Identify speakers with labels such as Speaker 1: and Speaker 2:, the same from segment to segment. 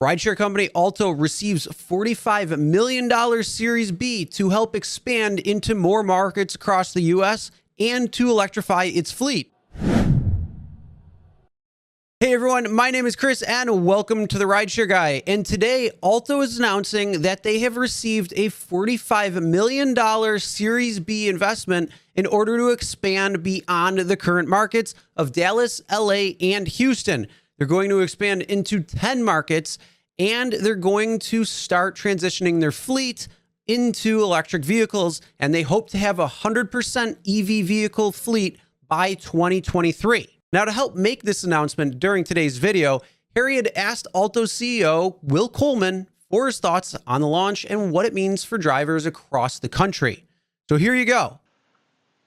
Speaker 1: Rideshare company Alto receives $45 million Series B to help expand into more markets across the U.S. and to electrify its fleet. Hey everyone, my name is Chris and welcome to the Rideshare Guy. And today, Alto is announcing that they have received a $45 million Series B investment in order to expand beyond the current markets of Dallas, LA, and Houston. They're going to expand into 10 markets, and they're going to start transitioning their fleet into electric vehicles, and they hope to have a 100% EV vehicle fleet by 2023. Now, to help make this announcement during today's video, Harry had asked Alto's CEO, Will Coleman, for his thoughts on the launch and what it means for drivers across the country. So here you go.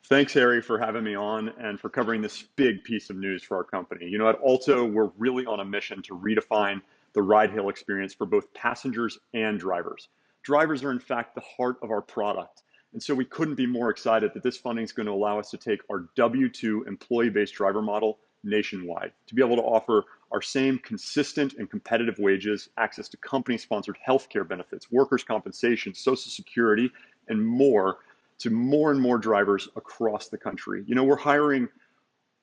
Speaker 2: Thanks, Harry, for having me on and for covering this big piece of news for our company. You know, at Alto, we're really on a mission to redefine the ride-hail experience for both passengers and drivers. Drivers are, in fact, the heart of our product. And so we couldn't be more excited that this funding is going to allow us to take our W-2 employee-based driver model nationwide, to be able to offer our same consistent and competitive wages, access to company-sponsored healthcare benefits, workers' compensation, Social Security, and more to more and more drivers across the country. You know, we're hiring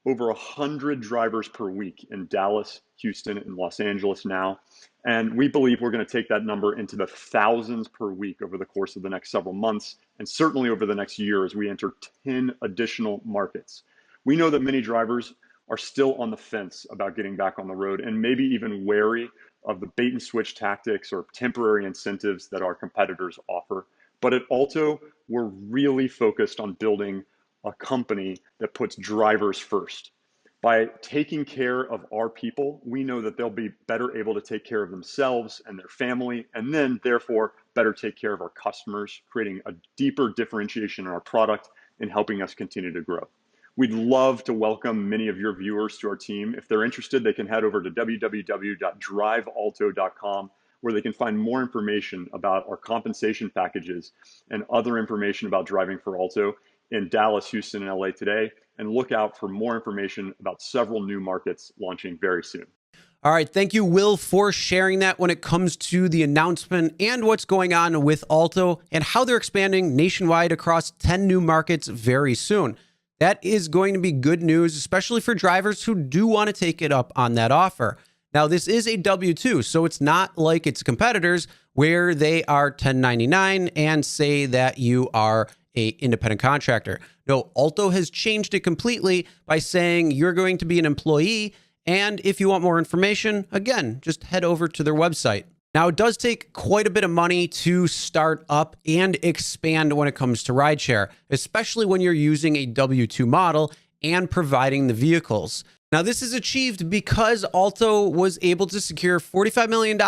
Speaker 2: over 100 drivers per week in Dallas, Houston, and Los Angeles now. And we believe we're going to take that number into the thousands per week over the course of the next several months, and certainly over the next year as we enter 10 additional markets. We know that many drivers are still on the fence about getting back on the road and maybe even wary of the bait and switch tactics or temporary incentives that our competitors offer. But at Alto, we're really focused on building a company that puts drivers first. By taking care of our people, we know that they'll be better able to take care of themselves and their family, and then therefore better take care of our customers, creating a deeper differentiation in our product and helping us continue to grow. We'd love to welcome many of your viewers to our team. If they're interested, they can head over to www.drivealto.com, where they can find more information about our compensation packages and other information about driving for Alto in Dallas, Houston, and LA today, and look out for more information about several new markets launching very soon.
Speaker 1: All right, thank you, Will, for sharing that when it comes to the announcement and what's going on with Alto and how they're expanding nationwide across 10 new markets very soon. That is going to be good news, especially for drivers who do want to take it up on that offer. Now, this is a W-2, so it's not like its competitors where they are 1099 and say that you are an independent contractor. No, Alto has changed it completely by saying you're going to be an employee, and if you want more information, again, just head over to their website. Now, it does take quite a bit of money to start up and expand when it comes to rideshare, especially when you're using a W-2 model and providing the vehicles. Now, this is achieved because Alto was able to secure $45 million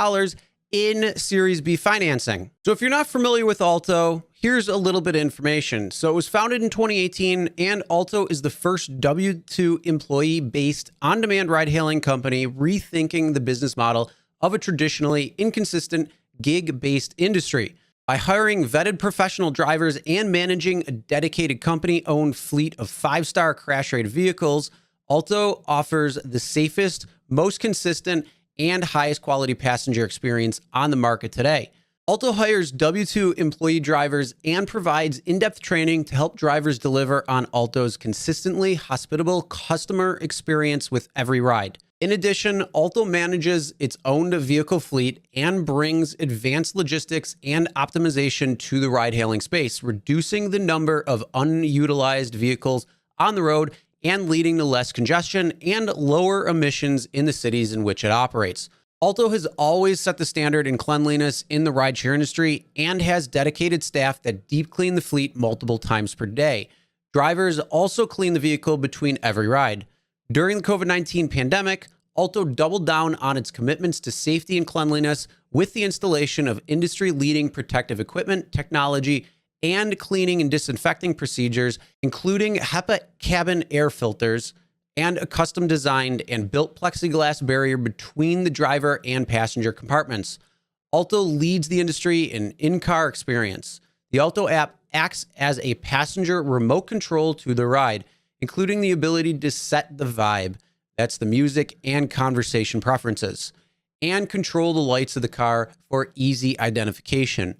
Speaker 1: in Series B financing. So if you're not familiar with Alto, here's a little bit of information. So it was founded in 2018, and Alto is the first W-2 employee-based on-demand ride-hailing company rethinking the business model of a traditionally inconsistent gig-based industry. By hiring vetted professional drivers and managing a dedicated company-owned fleet of 5-star crash-rated vehicles, Alto offers the safest, most consistent, and highest quality passenger experience on the market today. Alto hires W-2 employee drivers and provides in-depth training to help drivers deliver on Alto's consistently hospitable customer experience with every ride. In addition, Alto manages its own vehicle fleet and brings advanced logistics and optimization to the ride-hailing space, reducing the number of unutilized vehicles on the road and leading to less congestion and lower emissions in the cities in which it operates. Alto has always set the standard in cleanliness in the rideshare industry and has dedicated staff that deep clean the fleet multiple times per day. Drivers also clean the vehicle between every ride. During the COVID-19 pandemic, Alto doubled down on its commitments to safety and cleanliness with the installation of industry-leading protective equipment, technology, and cleaning and disinfecting procedures, including HEPA cabin air filters and a custom-designed and built plexiglass barrier between the driver and passenger compartments. Alto leads the industry in in-car experience. The Alto app acts as a passenger remote control to the ride, including the ability to set the vibe. That's the music and conversation preferences. and control the lights of the car for easy identification.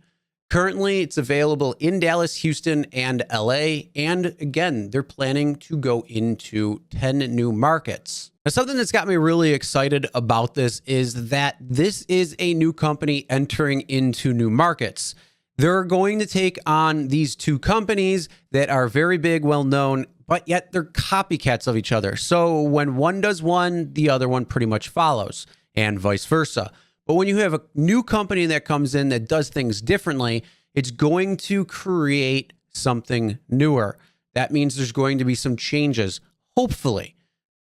Speaker 1: Currently, it's available in Dallas, Houston, and LA. And again, they're planning to go into 10 new markets. Now, something that's got me really excited about this is that this is a new company entering into new markets. They're going to take on these two companies that are very big, well-known, but yet they're copycats of each other. So when one does one, the other one pretty much follows, and vice versa. But when you have a new company that comes in that does things differently, it's going to create something newer. That means there's going to be some changes, hopefully.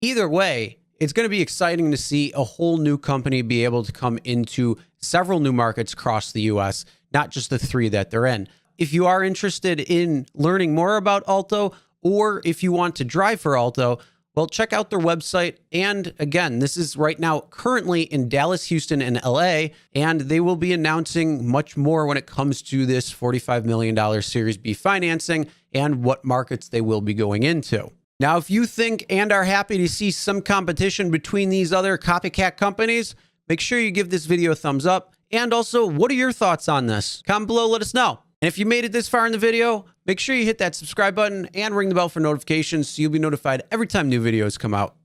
Speaker 1: Either way, it's going to be exciting to see a whole new company be able to come into several new markets across the US, not just the 3 that they're in. If you are interested in learning more about Alto, or if you want to drive for Alto, well, check out their website. And again, this is right now currently in Dallas, Houston, and LA, and they will be announcing much more when it comes to this $45 million Series B financing and what markets they will be going into. Now, if you think and are happy to see some competition between these other copycat companies, make sure you give this video a thumbs up. And also, what are your thoughts on this? Comment below, let us know. And if you made it this far in the video, make sure you hit that subscribe button and ring the bell for notifications so you'll be notified every time new videos come out.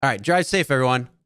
Speaker 1: All right, drive safe, everyone.